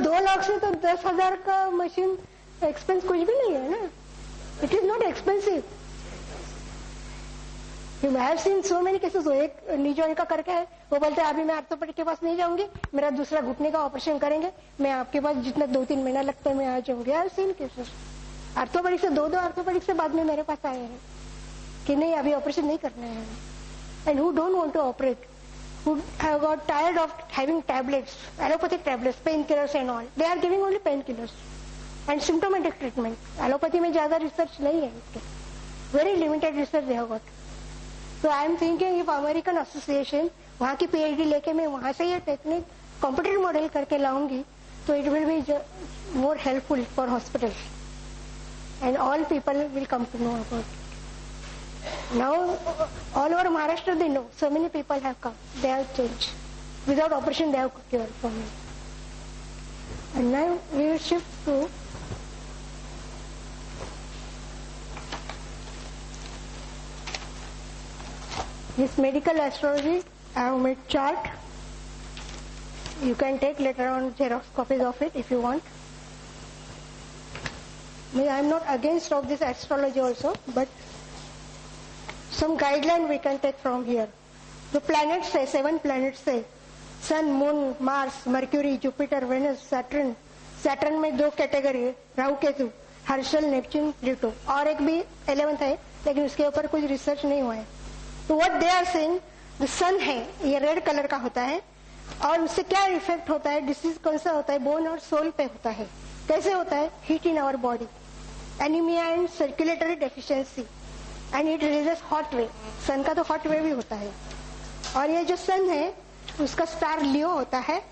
2 लाख से तो 10,000 का मशीन एक्सपेंस कुछ भी नहीं है ना. It is not expensive. You have seen so many cases. एक नी जॉइंट का करके है, वो बोलते हैं अभी मैं ऑर्थोपेडिक के पास नहीं जाऊंगी, मेरा दूसरा घुटने का ऑपरेशन करेंगे, मैं आपके पास जितना 2-3 महीना लगता है मैं आ जाऊंगी. I have seen cases. Orthopaedic से 2 ऑर्थोपेडिक से बाद में मेरे पास आए हैं कि नहीं अभी ऑपरेशन नहीं करना है. And who don't want to operate, who have got tired of having tablets, allopathic tablets, painkillers and all. They are giving only painkillers and symptomatic treatment. Allopathy में ज्यादा रिसर्च नहीं है इसके. Very limited research they have got. So I am thinking if American Association वहाँ की PhD लेके मैं वहाँ से ये टेक्निक कॉम्पिटिटिव मॉडल करके लाऊंगी तो it will be more helpful for hospitals and all people will come to know about it. Now, all over Maharashtra they know. So many people have come. They have changed. Without operation, they have cured for me. And now we will shift to this medical astrology. I have made chart. You can take later on Xerox copies of it if you want. I am not against of this astrology also, but some guideline we can take from here. The planets say 7 planets say Sun, Moon, Mars, Mercury, Jupiter, Venus, Saturn. Saturn में 2 category है, Rahu Ketu, Harshal, Neptune, Pluto. और एक भी 11th है लेकिन उसके ऊपर कुछ रिसर्च नहीं हुआ है. तो what they are saying, the sun है ये रेड कलर का होता है और उससे क्या इफेक्ट होता है, डिसीज कौन सा होता है, बोन और सोल पे होता है. कैसे होता है, heat in our body, anaemia and circulatory deficiency and it releases hot wave. Sun का तो हॉट वेव ही होता है. और ये जो सन है उसका स्टार लियो होता है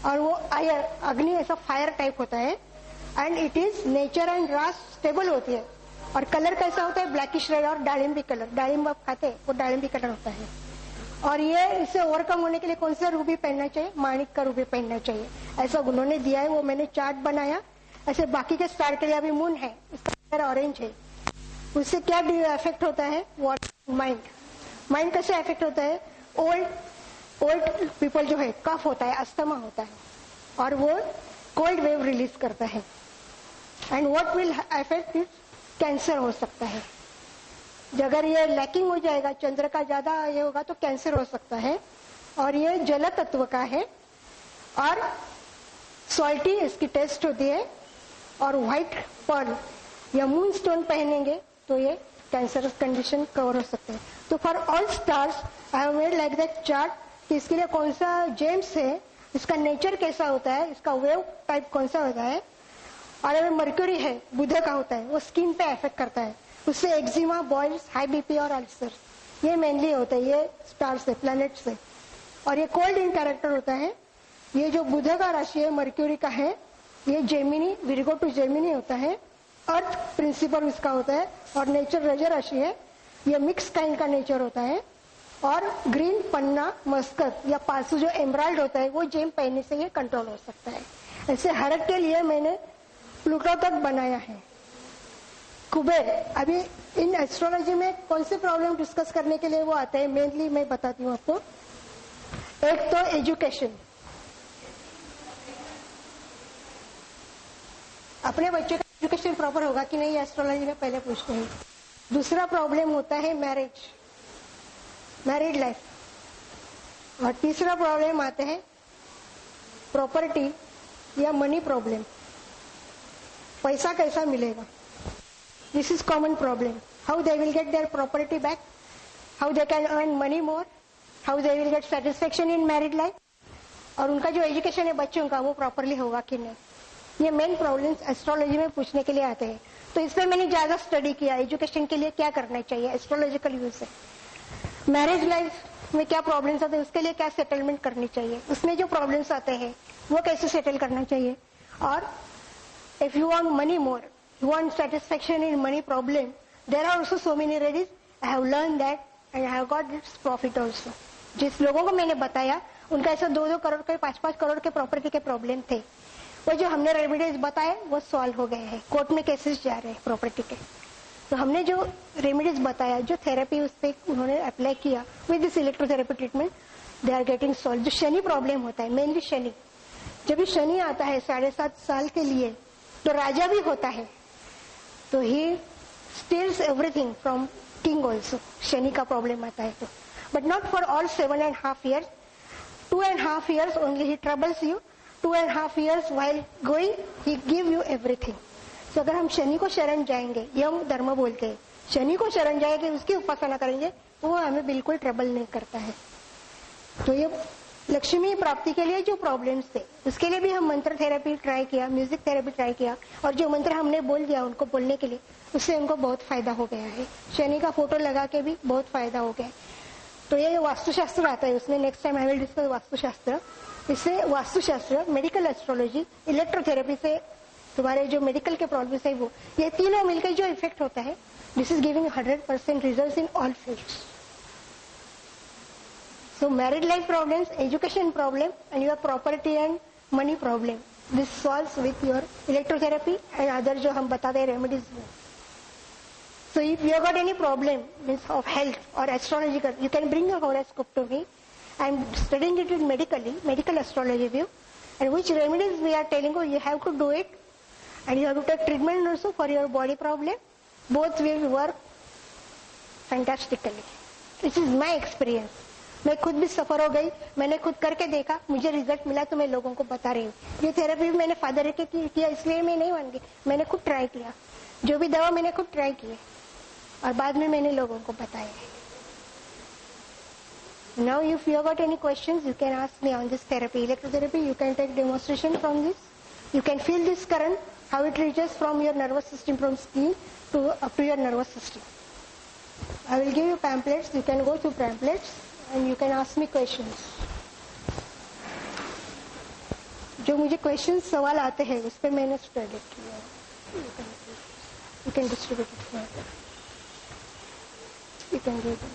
और वो अग्नि ऐसा फायर टाइप होता है and it is nature and रास स्टेबल होती है. और कलर कैसा होता है, ब्लैकिश रेड और डालिम्बी कलर. डालिम्ब आप खाते हैं वो डालिम्बी कलर होता है. और ये इसे ओवरकम होने के लिए कौन सा रूबी पहनना चाहिए, माणिक का रूबी पहनना चाहिए. ऐसा उन्होंने दिया है, वो मैंने चार्ट बनाया. ऐसे बाकी के स्टार के लिए अभी मून है, इसका कलर ऑरेंज है. उससे क्या इफेक्ट होता है, माइंड. माइंड कैसे इफेक्ट होता है, ओल्ड पीपल जो है कफ होता है, अस्थमा होता है और वो कोल्ड वेव रिलीज करता है. And what will effect is cancer हो सकता है. अगर ये लैकिंग हो जाएगा, चंद्र का ज्यादा ये होगा तो कैंसर हो सकता है. और ये जल तत्व का है और सॉल्टी इसकी टेस्ट होती है. और व्हाइट पर्ल या मून स्टोन पहनेंगे तो ये कैंसर कंडीशन कवर हो सकते हैं. तो for all stars I have made like that chart कि इसके लिए कौन सा जेम्स है, इसका नेचर कैसा होता है, इसका वेव टाइप कौन सा होता है. और अगर मर्क्यूरी है, बुध का होता है, वो स्किन पे इफेक्ट करता है, उससे एक्जिमा, बॉइल्स, हाई बीपी और अल्सर ये मेनली होता है. ये स्टार से, प्लैनेट से. और ये कोल्ड इन कैरेक्टर होता है. ये जो बुध का राशि है, मर्क्यूरी का है, ये जेमिनी, विर्गो टू जेमिनी होता है. अर्थ प्रिंसिपल इसका होता है. और नेचर रज राशि है, ये मिक्स काइंड का नेचर होता है. और ग्रीन, पन्ना, मस्कत या पासू जो एमराल्ड होता है वो जेम पहनने से ये कंट्रोल हो सकता है. ऐसे हर एक के लिए मैंने प्लूटो तक बनाया है. कुबेर, अभी इन एस्ट्रोलॉजी में कौन से प्रॉब्लम डिस्कस करने के लिए वो आते हैं, मेनली मैं बताती हूँ आपको. एक तो एजुकेशन, अपने बच्चे का एजुकेशन प्रॉपर होगा कि नहीं एस्ट्रोलॉजी में पहले पूछते हैं. दूसरा प्रॉब्लम होता है मैरिज, मैरिड लाइफ. और तीसरा प्रॉब्लम आते हैं प्रॉपर्टी या मनी प्रॉब्लम, पैसा कैसा मिलेगा. This is common problem. How they will get their property back, how they can earn money more, how they will get satisfaction in married life. और उनका जो एजुकेशन है बच्चों का वो प्रॉपरली होगा कि नहीं. ये मेन प्रॉब्लम्स एस्ट्रोलॉजी में पूछने के लिए आते हैं. तो इसमें मैंने ज्यादा स्टडी किया, एजुकेशन के लिए क्या करना चाहिए एस्ट्रोलॉजिकल यूज से, मैरिज लाइफ में क्या प्रॉब्लम्स आते हैं उसके लिए क्या सेटलमेंट करनी चाहिए, उसमें जो प्रॉब्लम्स आते हैं वो कैसे सेटल करना चाहिए. और if you want money more, you want satisfaction in money problem, there are also so many remedies. I have learn that and I have got its profit also. जिस लोगों को मैंने बताया उनका ऐसा 2-2 करोड़ के, 5-5 करोड़ के प्रॉपर्टी के प्रॉब्लम थे, वो जो हमने रेमेडीज बताए वो सॉल्व हो गए हैं. कोर्ट में केसेस जा रहे हैं प्रॉपर्टी के. तो हमने जो रेमेडीज बताया, जो थेरेपी उस पर उन्होंने अप्लाई किया with this electrotherapy treatment, they are getting solve. जो शनि प्रॉब्लम होता है, मेनली शनि, जब भी शनि आता है 7.5 साल के लिए, तो राजा भी होता है, तो he steals everything from king also. Shani का प्रॉब्लम आता है तो, but not for all 7.5 years. 2.5 years only he troubles you. 2.5 years while going he give you everything. तो अगर हम शनि को शरण जाएंगे, यम धर्म बोलते हैं, शनि को शरण जाएंगे, उसकी उपासना करेंगे, तो वो हमें बिल्कुल ट्रबल नहीं करता है. तो ये लक्ष्मी प्राप्ति के लिए जो प्रॉब्लम्स थे, उसके लिए भी हम मंत्र थेरेपी ट्राई किया, म्यूजिक थेरेपी ट्राई किया, और जो मंत्र हमने बोल दिया उनको बोलने के लिए, उससे उनको बहुत फायदा हो गया है. शनि का फोटो लगा के भी बहुत फायदा हो गया है. तो ये वास्तुशास्त्र आता है उसमें, next time I will discuss vastushastra. इससे वास्तुशास्त्र, मेडिकल एस्ट्रोलॉजी, इलेक्ट्रोथेरेपी से तुम्हारे जो मेडिकल के प्रॉब्लम्स है वो, ये तीनों मिलकर जो इफेक्ट होता है, this is giving 100% result in all fields. So married life problems, education problem, and your property and money problem, this solves with your electrotherapy and other जो हम बताते हैं remedies में. So if you have got any problem means of health or astrological, you can bring your horoscope to me. I am studying it in medical astrology view, and which remedies we are telling you have to do it, and you have to take treatment also for your body problem. Both will work fantastically. This is my experience. मैं खुद भी सफर हो गई, मैंने खुद करके देखा, मुझे रिजल्ट मिला, तो मैं लोगों को बता रही हूँ. ये थेरेपी भी मैंने फादर के किया, इसलिए मैं नहीं मान गई, मैंने खुद ट्राई किया. जो भी दवा मैंने खुद ट्राई की और बाद में मैंने लोगों को बताया. Now if you have got any questions, you can ask me on this therapy. Electrotherapy, you can take demonstration from this. You can feel this current, how it reaches from your nervous system, from skin to up to your nervous system. I will give you pamphlets, you can go through pamphlets. And you can ask me questions. जो मुझे questions सवाल आते हैं उस पर मैंने study किया. You can distribute it further. You can read it.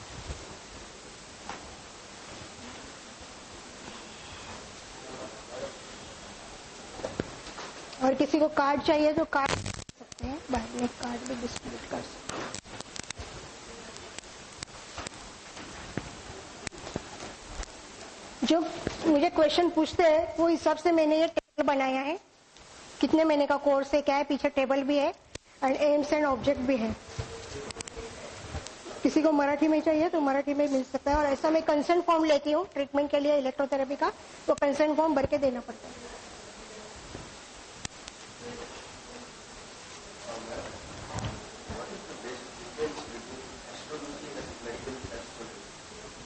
और किसी को कार्ड चाहिए तो कार्ड सकते हैं, बाद में कार्ड भी डिस्ट्रीब्यूट कर सकते हैं. जो मुझे क्वेश्चन पूछते हैं वो हिसाब से मैंने ये टेबल बनाया है. कितने महीने का कोर्स है, क्या है, पीछे टेबल भी है और एम्स एंड ऑब्जेक्ट भी है. किसी को मराठी में चाहिए तो मराठी में मिल सकता है. और ऐसा मैं कंसेंट फॉर्म लेती हूँ ट्रीटमेंट के लिए इलेक्ट्रोथेरेपी का, तो कंसेंट फॉर्म भर के देना पड़ता है.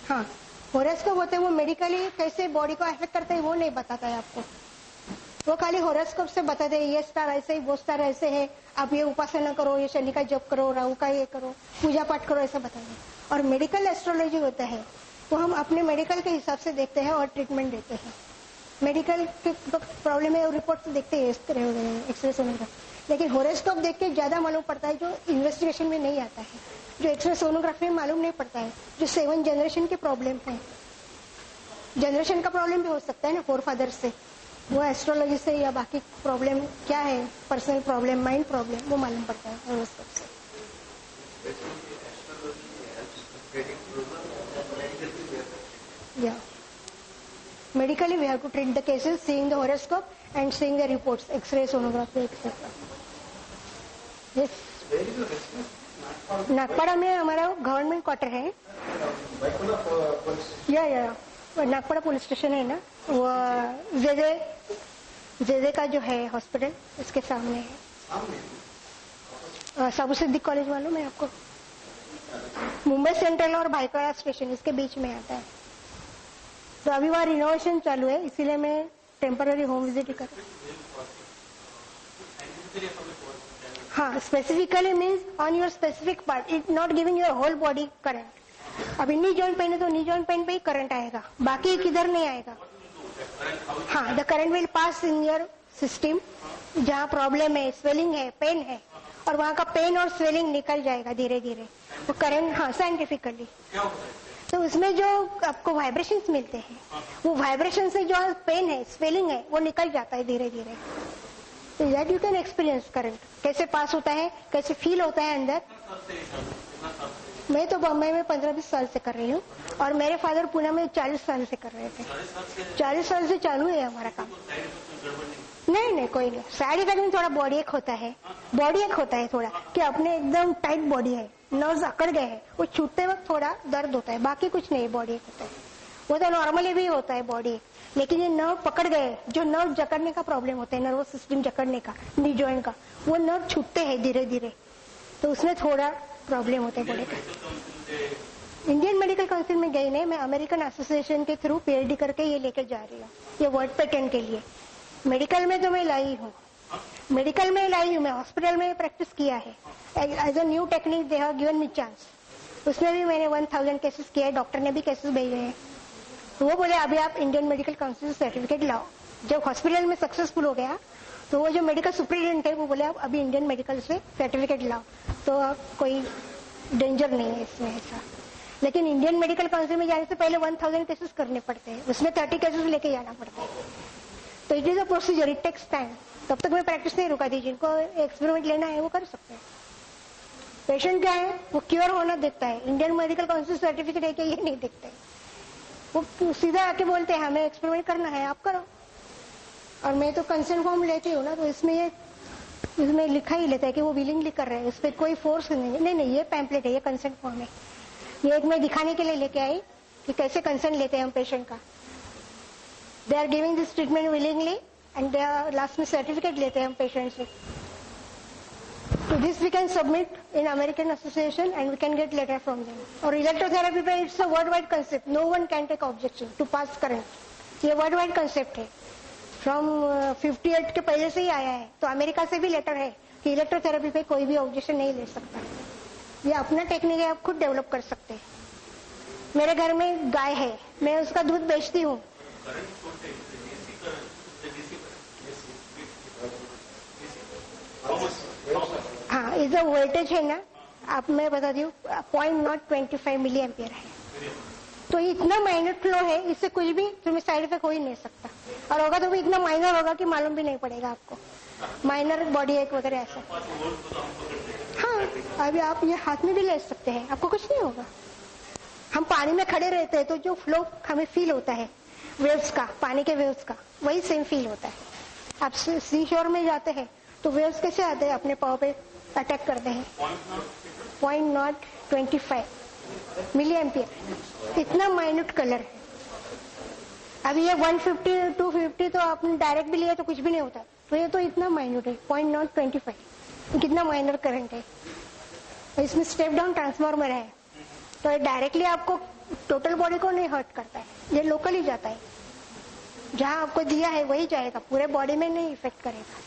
हाँ, होरोस्कोप होते हैं वो मेडिकली कैसे बॉडी को अफेक्ट करते हैं वो नहीं बताता है आपको. वो खाली होरोस्कोप से बताते हैं, ये स्टार ऐसे ही, वो स्टार ऐसे है, आप ये उपासना करो, ये शनि का जप करो, राहु का ये करो, पूजा पाठ करो, ऐसा बताते. और मेडिकल एस्ट्रोलॉजी होता है वो हम अपने मेडिकल के हिसाब से देखते हैं और ट्रीटमेंट देते हैं. मेडिकल के प्रॉब्लम है रिपोर्ट देखते हैं, एक्सरे सोनोग्राफी. लेकिन होरोस्कोप देख के ज्यादा मालूम पड़ता है, जो इन्वेस्टिगेशन में नहीं आता है, जो एक्सरे सोनोग्राफी में मालूम नहीं पड़ता है. जो 7 जनरेशन के प्रॉब्लम है, जनरेशन का प्रॉब्लम भी हो सकता है ना, 4 फादर से, वो एस्ट्रोलॉजी से या बाकी प्रॉब्लम क्या है, पर्सनल प्रॉब्लम, माइंड प्रॉब्लम, वो मालूम पड़ता है होरोस्कोप से. Yeah. Medically, we have to treat the cases, seeing the horoscope and seeing the reports, X-ray, sonography, etc. Yes. Nagpada में हमारा गवर्नमेंट क्वार्टर है. या नागपाड़ा पुलिस स्टेशन है ना, वो जेजे का जो है हॉस्पिटल, इसके सामने है. साबू सिद्दीक कॉलेज मालूम है आपको? मुंबई सेंट्रल और भाईखला स्टेशन इसके बीच में आता है. तो अभी वहाँ रिनोवेशन चालू है, इसीलिए मैं टेम्पररी होम विजिट कर रहा हूँ. हाँ, specifically means on your specific part, it not giving your whole body current. अभी नी जॉइंट पेन है तो नी जॉइंट पेन पे ही करंट आएगा, बाकी किधर नहीं आएगा. हाँ, the current will pass in your system, जहाँ प्रॉब्लम है, स्वेलिंग है, पेन है, और वहाँ का पेन और स्वेलिंग निकल जाएगा धीरे धीरे. वो करंट, हाँ, साइंटिफिकली. तो उसमें जो आपको वाइब्रेशंस मिलते हैं, वो वाइब्रेशन से जो पेन है, स्वेलिंग है, वो निकल जाता है धीरे धीरे. तो that you can experience current कैसे पास होता है, कैसे फील होता है अंदर. मैं तो बम्बई में 15-20 साल से कर रही हूँ और मेरे फादर पुणे में 40 साल से कर रहे थे। 40 साल से चालू है हमारा काम। नहीं, कोई नहीं। साइड इफेक्ट में थोड़ा बॉडी एक होता है, थोड़ा कि अपने एकदम टाइट बॉडी है, नर्व्स अकड़ गए हैं, वो छूटते वक्त थोड़ा दर्द होता है, बाकी कुछ नहीं। बॉडी एक होता है, वो तो नॉर्मली भी होता है बॉडी, लेकिन ये नर्व पकड़ गए, जो नर्व जकड़ने का प्रॉब्लम होता है, नर्वस सिस्टम जकड़ने का, नी जॉइंट का, वो नर्व छूटते हैं धीरे धीरे, तो उसमें थोड़ा प्रॉब्लम होता है बॉडी का। इंडियन मेडिकल काउंसिल में गई नहीं, मैं अमेरिकन एसोसिएशन के थ्रू PhD करके ये लेकर जा रही हूँ, ये वर्ड पैटर्न के लिए। मेडिकल में तो मैं लाई हूँ, मैं हॉस्पिटल में प्रैक्टिस किया है। As a new technique they have given me chance, उसमें भी मैंने 1000 केसेस किए, डॉक्टर ने भी केसेस भेजे हैं। तो वो बोले अभी आप इंडियन मेडिकल काउंसिल से सर्टिफिकेट लाओ। जब हॉस्पिटल में सक्सेसफुल हो गया तो वो जो मेडिकल सुप्रिटेंडेंट है वो बोले आप अभी इंडियन मेडिकल से सर्टिफिकेट लाओ, तो कोई डेंजर नहीं है इसमें ऐसा। लेकिन इंडियन मेडिकल काउंसिल में जाने से पहले 1000 केसेस करने पड़ते हैं, उसमें 30 केसेस लेके जाना पड़ता है। तो it is a procedure, it takes time. तब तक मैं प्रैक्टिस नहीं रुका दी, जिनको एक्सपेरिमेंट लेना है वो कर सकते हैं। पेशेंट क्या है, वो क्योर होना देखता है, इंडियन मेडिकल काउंसिल सर्टिफिकेट है क्या ये नहीं देखते। वो सीधा आके बोलते हैं हमें एक्सपेरिमेंट करना है, आप करो। और मैं तो कंसेंट फॉर्म लेती हूँ ना, तो इसमें लिखा ही लेता है कि वो विलिंगली कर रहे हैं, उस पर कोई फोर्स नहीं, ये पैम्पलेट है, ये कंसेंट फॉर्म है। ये एक मैं दिखाने के लिए लेके आई कि कैसे कंसेंट लेते हैं हम पेशेंट का। They are giving this treatment willingly and they are last में सर्टिफिकेट लेते हैं हम पेशेंट से। So this we can submit in American Association and we can get letter from them. और electrotherapy पे it's a worldwide concept. No one can take objection to pass current. ये worldwide concept है. From 58 के पहले से ही आया है. तो अमेरिका से भी लेटर है कि इलेक्ट्रोथेरेपी पे कोई भी ऑब्जेक्शन नहीं ले सकता। ये अपना टेक्निक है, आप खुद डेवलप कर सकते हैं। मेरे घर में गाय है, मैं उसका दूध बेचती हूँ। हाँ, इधर वोल्टेज है ना, आप मैं बताती हूँ 0.25 मिली एम्पियर है, तो इतना माइनर फ्लो है, इससे कुछ भी तुम्हें साइड इफेक्ट हो ही नहीं सकता। और होगा तो भी इतना माइनर होगा कि मालूम भी नहीं पड़ेगा आपको, माइनर बॉडी एक वगैरह ऐसा। हाँ, अभी आप ये हाथ में भी ले सकते हैं, आपको कुछ नहीं होगा। हम पानी में खड़े रहते हैं तो जो फ्लो हमें फील होता है वेव्स का, पानी के वेव्स का, वही सेम फील होता है। आप सी शोर में जाते हैं तो वेव्स कैसे आते हैं, अपने पाँव पे अटैक करते हैं। 0.25 मिली एम्पियर, इतना माइन्यूट कलर है। अभी ये 150 250 तो आपने डायरेक्ट भी लिया तो कुछ भी नहीं होता, तो ये तो इतना माइन्यूट है 0.25, कितना माइनर करंट है। इसमें स्टेप डाउन ट्रांसफार्मर है, तो ये डायरेक्टली आपको टोटल बॉडी को नहीं हर्ट करता है, ये लोकली जाता है, जहां आपको दिया है वही जाएगा, पूरे बॉडी में नहीं इफेक्ट करेगा।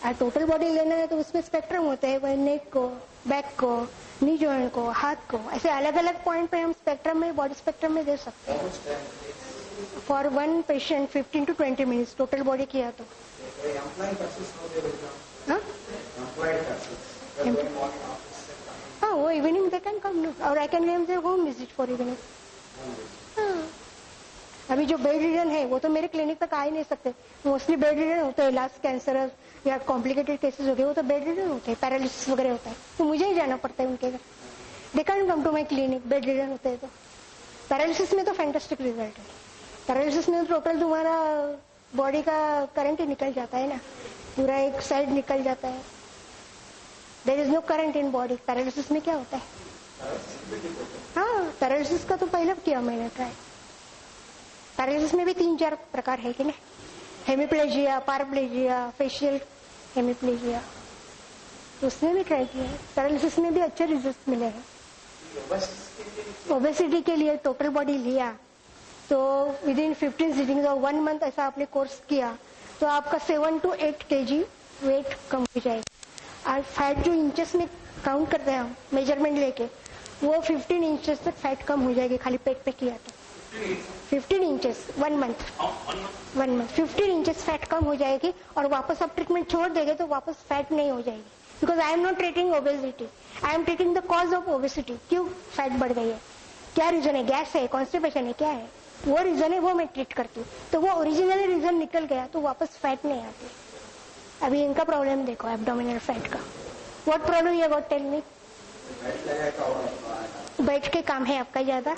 और टोटल बॉडी लेना है तो उसमें स्पेक्ट्रम होते हैं, नेक को, बैक को, नी जॉइंट को, हाथ को, ऐसे अलग अलग पॉइंट पे हम स्पेक्ट्रम में, बॉडी स्पेक्ट्रम में दे सकते हैं। For one patient 15 to 20 minutes total body किया तो। हाँ, वो इवनिंग दे कैन कम, और I can give them home visit for evening. अभी जो बेड रिडन है वो तो मेरे क्लिनिक तक आ ही नहीं सकते, मोस्टली बेड रिडन होते हैं, लास्ट कैंसर या कॉम्प्लिकेटेड केसेस हो गए वो तो बेड रिडन होते हैं, पैरालिसिस वगैरह होता है, तो मुझे ही जाना पड़ता है उनके घर। They can come to my clinic, bed ridden होते हैं तो। पैरालिसिस में तो फैंटास्टिक रिजल्ट है, पैरालिसिस में टोटल तुम्हारा बॉडी का करंट ही निकल जाता है ना, पूरा एक साइड निकल जाता है। There is no current in body. Paralysis में क्या होता है? हाँ, पैरालिसिस का तो पहले किया मैंने ट्राई। पैरालिसिस में भी 3-4 प्रकार है कि नहीं, हेमिप्लेजिया, पैराप्लेजिया, फेशियल हेमिप्लेजिया, तो उसमें भी ट्राई किया है। पैरालिसिस में भी अच्छे रिजल्ट मिले हैं। ओबेसिटी के लिए टोटल बॉडी लिया तो विद इन 15 सिटिंग्स और 1 मंथ ऐसा आपने कोर्स किया तो आपका 7 to 8 kg वेट कम हो जाएगा। और फैट जो इंचेस में काउंट करते हैं हम मेजरमेंट लेके, वो 15 इंचेस तक फैट कम हो जाएगी खाली पेट पे किया तो। 15 इंचेस 1 मंथ 15 इंचेस फैट कम हो जाएगी, और वापस आप ट्रीटमेंट छोड़ देंगे तो वापस फैट नहीं हो जाएगी। Because I am not treating obesity, I am treating the cause of obesity. क्यों फैट बढ़ गई है, क्या रीजन है, गैस है, कॉन्स्टिपेशन है, क्या है, वो रीजन है, वो मैं ट्रीट करती हूँ। तो वो ओरिजिनली रीजन निकल गया तो वापस फैट नहीं आती। अभी इनका प्रॉब्लम देखो एब्डोमिनल फैट का, what problem you got, tell me. बैठ के काम है आपका ज्यादा?